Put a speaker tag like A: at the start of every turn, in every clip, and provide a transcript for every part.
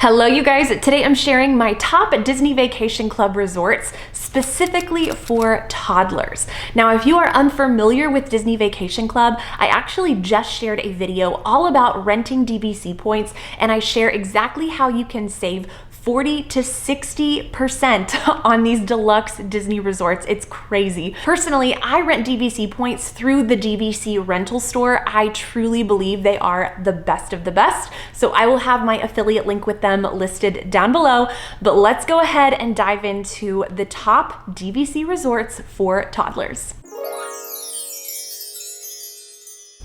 A: Hello you guys, today I'm sharing my top Disney Vacation Club resorts specifically for toddlers. Now if you are unfamiliar with Disney Vacation Club, I actually just shared a video all about renting DVC points, and I share exactly how you can save 40 to 60% on these deluxe Disney resorts. It's crazy. Personally, I rent DVC points through the DVC rental store. I truly believe they are the best of the best. So I will have my affiliate link with them listed down below, but let's go ahead and dive into the top DVC resorts for toddlers.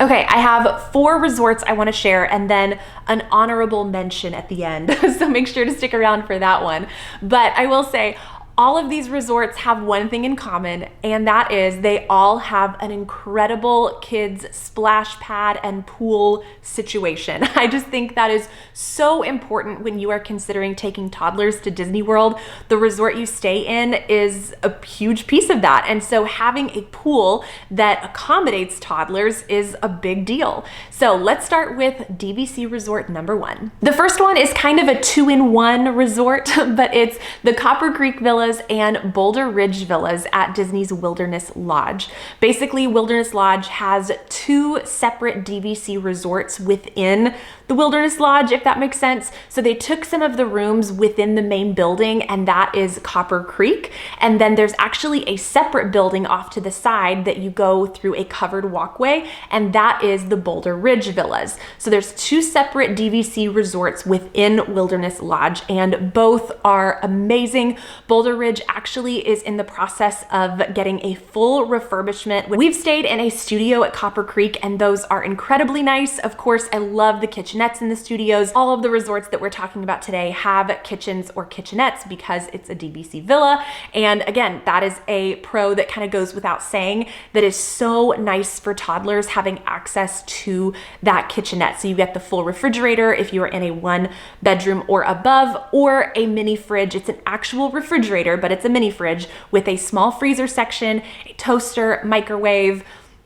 A: Okay, I have 4 resorts I want to share and then an honorable mention at the end. So make sure to stick around for that one. But I will say, all of these resorts have one thing in common, and that is they all have an incredible kids splash pad and pool situation. I just think that is so important when you are considering taking toddlers to Disney World. The resort you stay in is a huge piece of that. And so having a pool that accommodates toddlers is a big deal. So let's start with DVC resort number 1. The first one is kind of a 2-in-1 resort, but it's the Copper Creek Villa and Boulder Ridge Villas at Disney's Wilderness Lodge. Basically, Wilderness Lodge has 2 separate DVC resorts within the Wilderness Lodge, if that makes sense. So they took some of the rooms within the main building, and that is Copper Creek. And then there's actually a separate building off to the side that you go through a covered walkway, and that is the Boulder Ridge Villas. So there's 2 separate DVC resorts within Wilderness Lodge, and both are amazing. Boulder Ridge actually is in the process of getting a full refurbishment. We've stayed in a studio at Copper Creek, and those are incredibly nice. Of course, I love the kitchenettes in the studios. All of the resorts that we're talking about today have kitchens or kitchenettes because it's a DVC villa. And again, that is a pro that kind of goes without saying, that is so nice for toddlers having access to that kitchenette. So you get the full refrigerator if you are in a 1-bedroom or above, or a mini fridge. It's an actual refrigerator, but it's a mini fridge with a small freezer section, a toaster, microwave.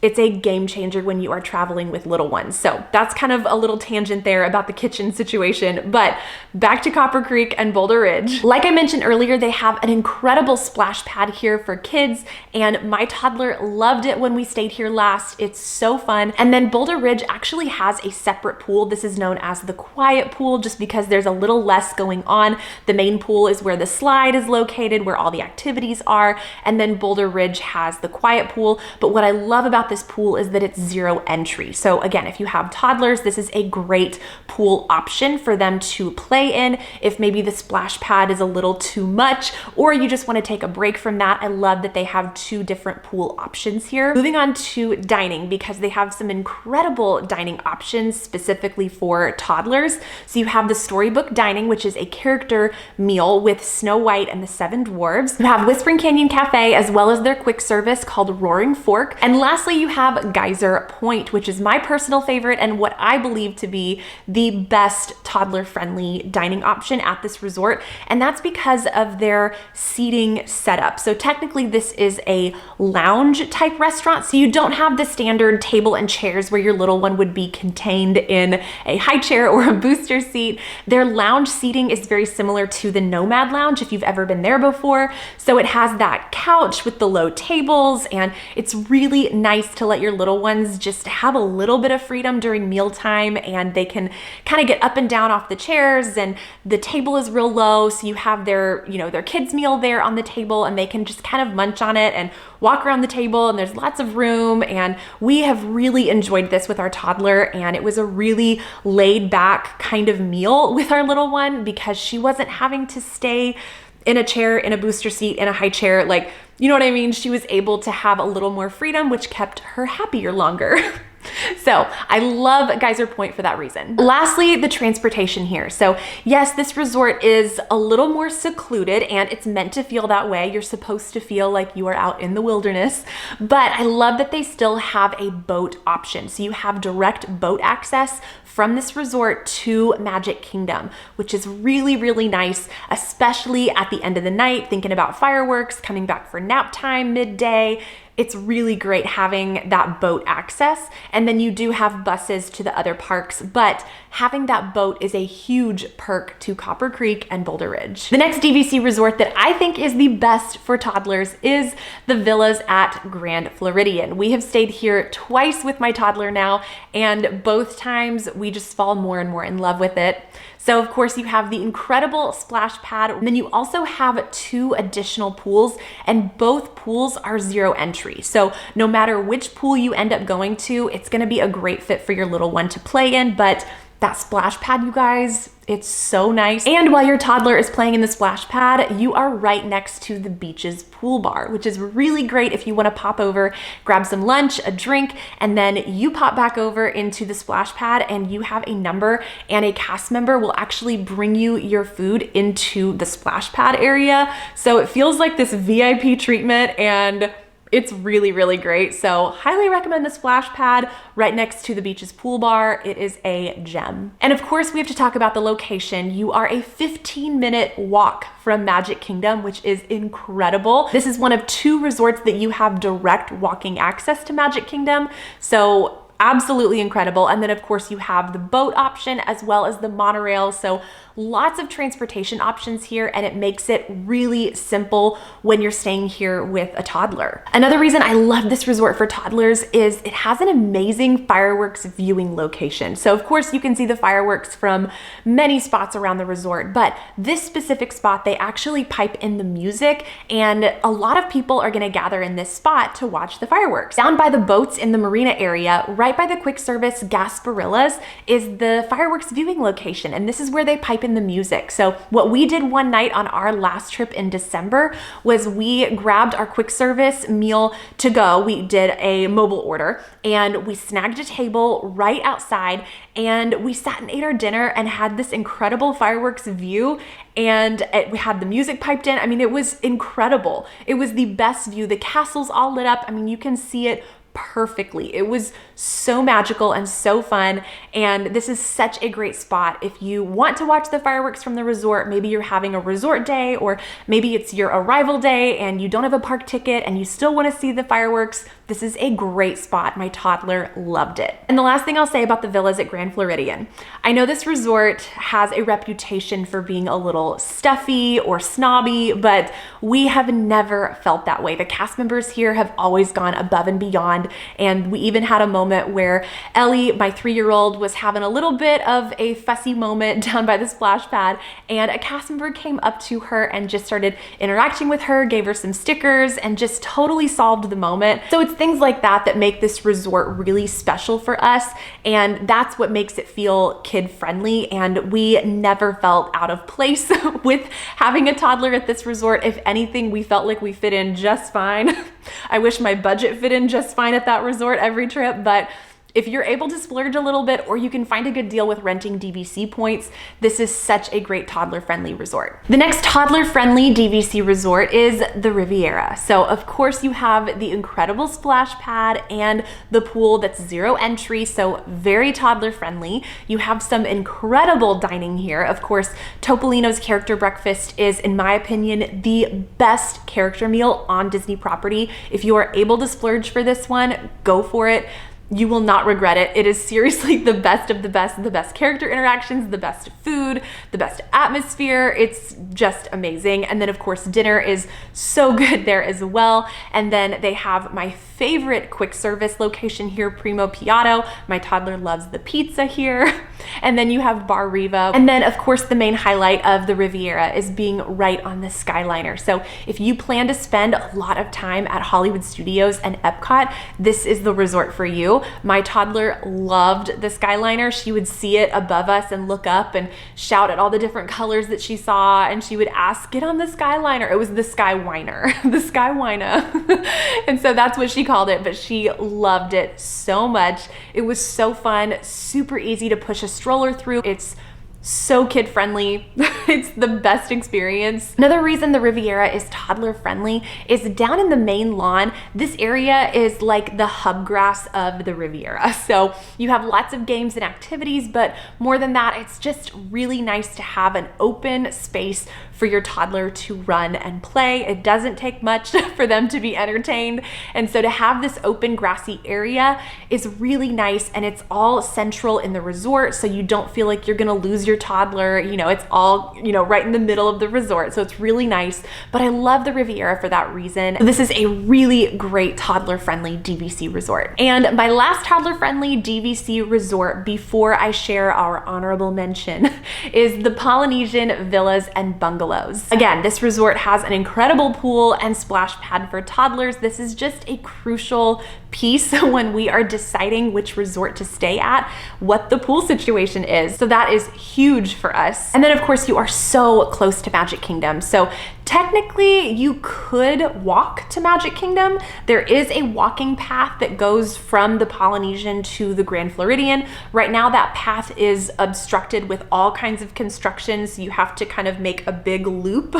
A: It's a game changer when you are traveling with little ones. So that's kind of a little tangent there about the kitchen situation, but back to Copper Creek and Boulder Ridge. Like I mentioned earlier, they have an incredible splash pad here for kids, and my toddler loved it when we stayed here last. It's so fun. And then Boulder Ridge actually has a separate pool. This is known as the quiet pool just because there's a little less going on. The main pool is where the slide is located, where all the activities are, and then Boulder Ridge has the quiet pool. But what I love about this pool is that it's 0 entry. So again, if you have toddlers, this is a great pool option for them to play in. If maybe the splash pad is a little too much, or you just want to take a break from that, I love that they have 2 different pool options here. Moving on to dining, because they have some incredible dining options specifically for toddlers. So you have the Storybook Dining, which is a character meal with Snow White and the 7 Dwarves. You have Whispering Canyon Cafe, as well as their quick service called Roaring Fork. And lastly, you have Geyser Point, which is my personal favorite and what I believe to be the best toddler-friendly dining option at this resort. And that's because of their seating setup. So technically this is a lounge type restaurant. So you don't have the standard table and chairs where your little one would be contained in a high chair or a booster seat. Their lounge seating is very similar to the Nomad Lounge, if you've ever been there before. So it has that couch with the low tables, and it's really nice to let your little ones just have a little bit of freedom during mealtime, and they can kind of get up and down off the chairs, and the table is real low. So you have their, their kids' meal there on the table, and they can just kind of munch on it and walk around the table, and there's lots of room. And we have really enjoyed this with our toddler, and it was a really laid back kind of meal with our little one because she wasn't having to stay in a chair, in a booster seat, in a high chair. Like, you know what I mean? She was able to have a little more freedom, which kept her happier longer. So I love Geyser Point for that reason. Lastly, the transportation here. So yes, this resort is a little more secluded, and it's meant to feel that way. You're supposed to feel like you are out in the wilderness, but I love that they still have a boat option. So you have direct boat access from this resort to Magic Kingdom, which is really, really nice, especially at the end of the night, thinking about fireworks, coming back for nap time midday. it's really great having that boat access. And then you do have buses to the other parks, but having that boat is a huge perk to Copper Creek and Boulder Ridge. The next DVC resort that I think is the best for toddlers is the villas at Grand Floridian. We have stayed here twice with my toddler now, and both times we just fall more and more in love with it. So of course you have the incredible splash pad, and then you also have 2 additional pools, and both pools are 0 entry. So no matter which pool you end up going to, it's gonna be a great fit for your little one to play in, but that splash pad, you guys, it's so nice. And while your toddler is playing in the splash pad, you are right next to the beach's pool bar, which is really great if you want to pop over, grab some lunch, a drink, and then you pop back over into the splash pad and you have a number, and a cast member will actually bring you your food into the splash pad area. So it feels like this VIP treatment, and it's really, really great. So highly recommend the splash pad right next to the beach's pool bar. It is a gem. And of course we have to talk about the location. You are a 15-minute walk from Magic Kingdom, which is incredible. This is one of 2 resorts that you have direct walking access to Magic Kingdom. So absolutely incredible. And then of course you have the boat option as well as the monorail. So lots of transportation options here, and it makes it really simple when you're staying here with a toddler. Another reason I love this resort for toddlers is it has an amazing fireworks viewing location. So of course you can see the fireworks from many spots around the resort, but this specific spot, they actually pipe in the music, and a lot of people are gonna gather in this spot to watch the fireworks. Down by the boats in the marina area, right by the quick service Gasparillas, is the fireworks viewing location, and this is where they pipe in the music. So what we did one night on our last trip in December was we grabbed our quick service meal to go. We did a mobile order and we snagged a table right outside, and we sat and ate our dinner and had this incredible fireworks view, and we had the music piped in. I mean, it was incredible. It was the best view. The castle's all lit up. I mean, you can see it perfectly. It was so magical and so fun, and this is such a great spot if you want to watch the fireworks from the resort. Maybe you're having a resort day, or maybe it's your arrival day and you don't have a park ticket and you still want to see the fireworks. This is a great spot. My toddler loved it. And the last thing I'll say about the villas at Grand Floridian, I know this resort has a reputation for being a little stuffy or snobby, but we have never felt that way. The cast members here have always gone above and beyond, and we even had a moment where Ellie, my 3-year-old, was having a little bit of a fussy moment down by the splash pad, and a cast member came up to her and just started interacting with her, gave her some stickers, and just totally solved the moment. So it's things like that that make this resort really special for us, and that's what makes it feel kid-friendly, and we never felt out of place with having a toddler at this resort. If anything, we felt like we fit in just fine. I wish my budget fit in just fine at that resort every trip, but if you're able to splurge a little bit, or you can find a good deal with renting DVC points, this is such a great toddler-friendly resort. The next toddler-friendly DVC resort is the Riviera. So of course you have the incredible splash pad and the pool that's 0 entry, so very toddler-friendly. You have some incredible dining here. Of course, Topolino's character breakfast is, in my opinion, the best character meal on Disney property. If you are able to splurge for this one, go for it. You will not regret it. It is seriously the best of the best character interactions, the best food, the best atmosphere. It's just amazing. And then of course dinner is so good there as well. And then they have my favorite quick service location here, Primo Piatto. My toddler loves the pizza here. And then you have Bar Riva. And then of course the main highlight of the Riviera is being right on the Skyliner. So if you plan to spend a lot of time at Hollywood Studios and Epcot, this is the resort for you. My toddler loved the Skyliner. She would see it above us and look up and shout at all the different colors that she saw, and she would ask, "Get on the Skyliner." It was the Skywiner, the Skywina. And so that's what she called it, but she loved it so much. It was so fun, super easy to push a stroller through. It's so kid friendly. It's the best experience. Another reason the Riviera is toddler friendly is down in the main lawn, this area is like the hub grass of the Riviera. So you have lots of games and activities, but more than that, it's just really nice to have an open space for your toddler to run and play. It doesn't take much for them to be entertained. And so to have this open grassy area is really nice, and it's all central in the resort, so you don't feel like you're gonna lose your toddler. You know, it's all, you know, right in the middle of the resort. So it's really nice, but I love the Riviera for that reason. This is a really great toddler friendly DVC resort. And my last toddler friendly DVC resort before I share our honorable mention is the Polynesian Villas and Bungalows. Again, this resort has an incredible pool and splash pad for toddlers. This is just a crucial piece when we are deciding which resort to stay at, what the pool situation is. So that is huge for us. And then of course you are so close to Magic Kingdom. So technically you could walk to Magic Kingdom. There is a walking path that goes from the Polynesian to the Grand Floridian. Right now that path is obstructed with all kinds of construction. So you have to kind of make a big loop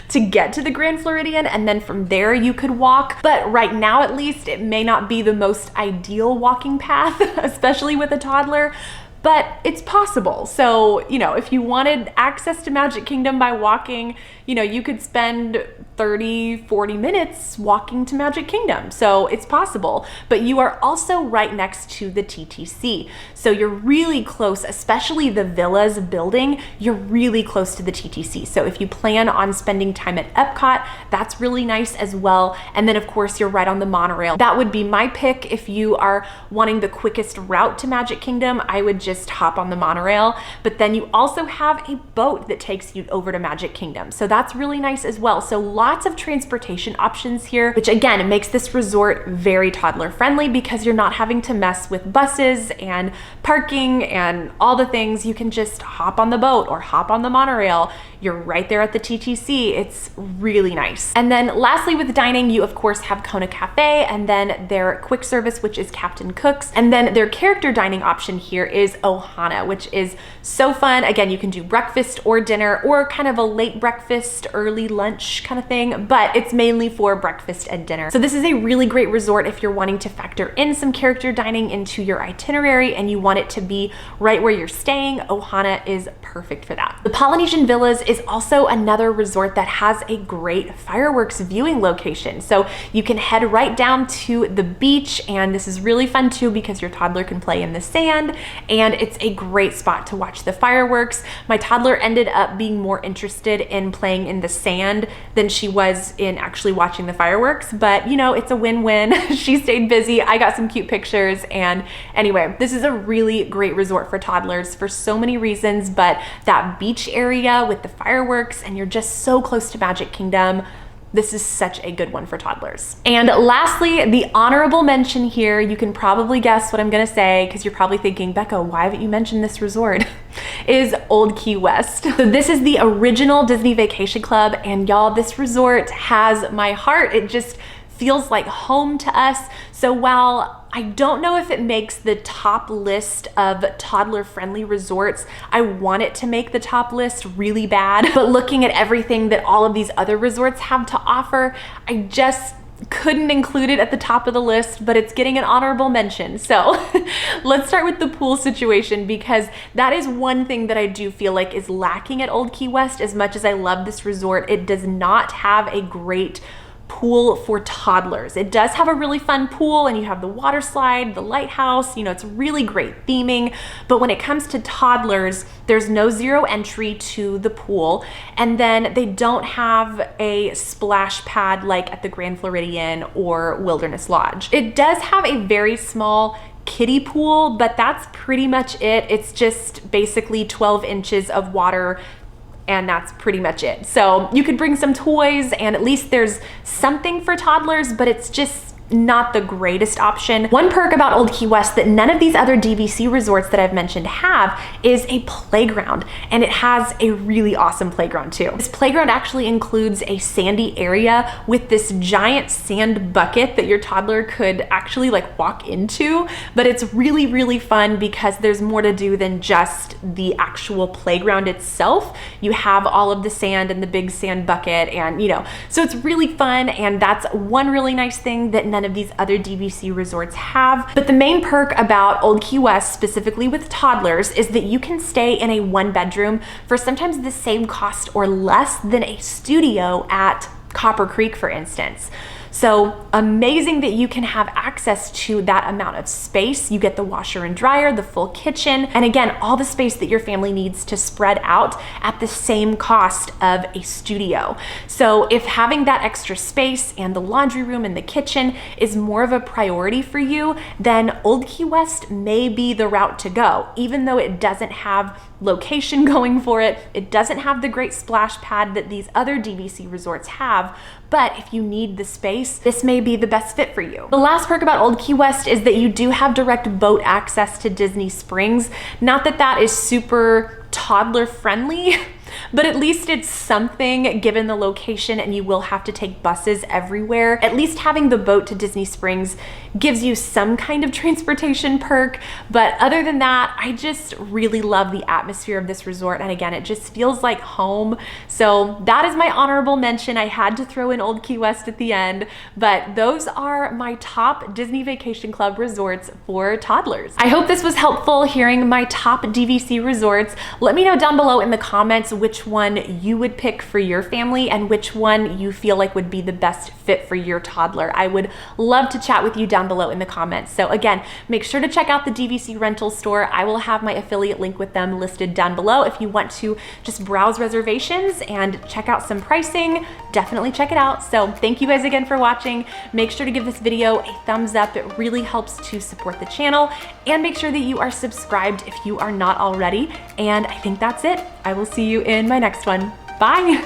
A: to get to the Grand Floridian. And then from there you could walk. But right now, at least, it may not be the most ideal walking path, especially with a toddler, but it's possible. So, you know, if you wanted access to Magic Kingdom by walking, you know, you could spend 30, 40 minutes walking to Magic Kingdom. So it's possible, but you are also right next to the TTC. So you're really close, especially the Villas building, you're really close to the TTC. So if you plan on spending time at Epcot, that's really nice as well. And then of course you're right on the monorail. That would be my pick. If you are wanting the quickest route to Magic Kingdom, I would just hop on the monorail, but then you also have a boat that takes you over to Magic Kingdom. So that's really nice as well. So lots of transportation options here, which again, makes this resort very toddler friendly because you're not having to mess with buses and parking and all the things. You can just hop on the boat or hop on the monorail. You're right there at the TTC. It's really nice. And then lastly, with dining, you of course have Kona Cafe, and then their quick service, which is Captain Cook's. And then their character dining option here is Ohana, which is so fun. Again, you can do breakfast or dinner or kind of a late breakfast, early lunch kind of thing, but it's mainly for breakfast and dinner. So this is a really great resort if you're wanting to factor in some character dining into your itinerary and you want it to be right where you're staying. Ohana is perfect for that. The Polynesian Villas is also another resort that has a great fireworks viewing location. So you can head right down to the beach, and this is really fun too because your toddler can play in the sand, and it's a great spot to watch the fireworks. My toddler ended up being more interested in playing in the sand than she was in actually watching the fireworks, but you know, it's a win-win. She stayed busy, I got some cute pictures, and anyway, this is a really great resort for toddlers for so many reasons, but that beach area with the fireworks, and you're just so close to Magic Kingdom, this is such a good one for toddlers. And lastly, the honorable mention here, you can probably guess what I'm gonna say because you're probably thinking, Bekah, why haven't you mentioned this resort? Is Old Key West. So this is the original Disney Vacation Club, and y'all, this resort has my heart. It just feels like home to us. So while I don't know if it makes the top list of toddler-friendly resorts, I want it to make the top list really bad. But looking at everything that all of these other resorts have to offer, I just couldn't include it at the top of the list, but it's getting an honorable mention. So let's start with the pool situation, because that is one thing that I do feel like is lacking at Old Key West. As much as I love this resort, it does not have a great pool for toddlers. It does have a really fun pool, and you have the water slide, the lighthouse, you know, it's really great theming. But when it comes to toddlers, there's no zero entry to the pool. And then they don't have a splash pad like at the Grand Floridian or Wilderness Lodge. It does have a very small kiddie pool, but that's pretty much it. It's just basically 12 inches of water, and that's pretty much it. So you could bring some toys, and at least there's something for toddlers, but it's not the greatest option. One perk about Old Key West that none of these other DVC resorts that I've mentioned have is a playground, and it has a really awesome playground too. This playground actually includes a sandy area with this giant sand bucket that your toddler could actually like walk into, but it's really, really fun because there's more to do than just the actual playground itself. You have all of the sand and the big sand bucket, and so it's really fun, and that's one really nice thing that none of these other DVC resorts have. But the main perk about Old Key West, specifically with toddlers, is that you can stay in a 1-bedroom for sometimes the same cost or less than a studio at Copper Creek, for instance. So amazing that you can have access to that amount of space. You get the washer and dryer, the full kitchen, and again, all the space that your family needs to spread out at the same cost of a studio. So if having that extra space and the laundry room and the kitchen is more of a priority for you, then Old Key West may be the route to go. Even though it doesn't have location going for it, it doesn't have the great splash pad that these other DVC resorts have, but if you need the space, this may be the best fit for you. The last perk about Old Key West is that you do have direct boat access to Disney Springs. Not that that is super toddler friendly, but at least it's something given the location, and you will have to take buses everywhere. At least having the boat to Disney Springs gives you some kind of transportation perk, but other than that, I just really love the atmosphere of this resort, and again, it just feels like home. So that is my honorable mention. I had to throw in Old Key West at the end, but those are my top Disney Vacation Club resorts for toddlers. I hope this was helpful hearing my top DVC resorts. Let me know down below in the comments which one you would pick for your family and which one you feel like would be the best fit for your toddler. I would love to chat with you down below in the comments. So again, make sure to check out the DVC rental store. I will have my affiliate link with them listed down below. If you want to just browse reservations and check out some pricing, definitely check it out. So thank you guys again for watching. Make sure to give this video a thumbs up. It really helps to support the channel, and make sure that you are subscribed if you are not already. And I think that's it. I will see you in my next one. Bye.